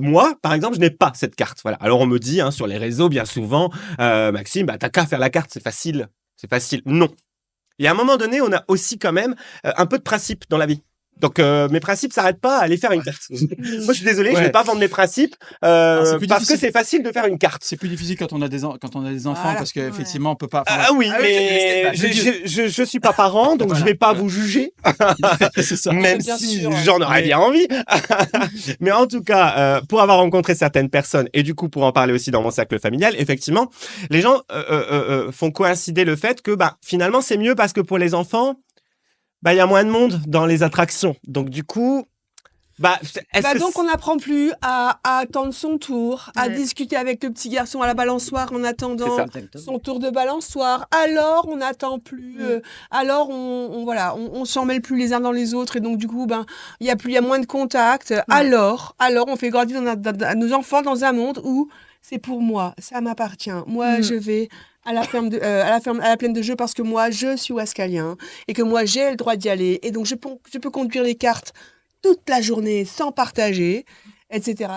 Moi, par exemple, je n'ai pas cette carte. Voilà. Alors on me dit sur les réseaux bien souvent, Maxime, t'as qu'à faire la carte, c'est facile. C'est facile. Non. Et à un moment donné, on a aussi quand même un peu de principe dans la vie. Donc mes principes s'arrêtent pas à aller faire une carte. Moi, je suis désolé, je vais pas vendre mes principes parce que c'est facile de faire une carte. C'est plus difficile quand on a des enfants Voilà. parce qu'effectivement on peut pas. Ah oui, mais je suis pas parent, donc je vais pas vous juger, C'est ça. même Bien si sûr. j'en aurais bien envie. Mais en tout cas, pour avoir rencontré certaines personnes et du coup pour en parler aussi dans mon cercle familial, effectivement, les gens font coïncider le fait que finalement c'est mieux parce que pour les enfants, il y a moins de monde dans les attractions. Donc du coup, donc on n'apprend plus à attendre son tour, à discuter avec le petit garçon à la balançoire en attendant son tour de balançoire. Alors on n'attend plus, alors on s'en mêle plus les uns dans les autres et donc du coup il y a moins de contact. Alors on fait grandir nos enfants dans un monde où c'est pour moi, ça m'appartient. Moi je vais à la plaine de jeu parce que moi je suis wascalien et que moi j'ai le droit d'y aller et donc je peux conduire les cartes toute la journée sans partager, etc.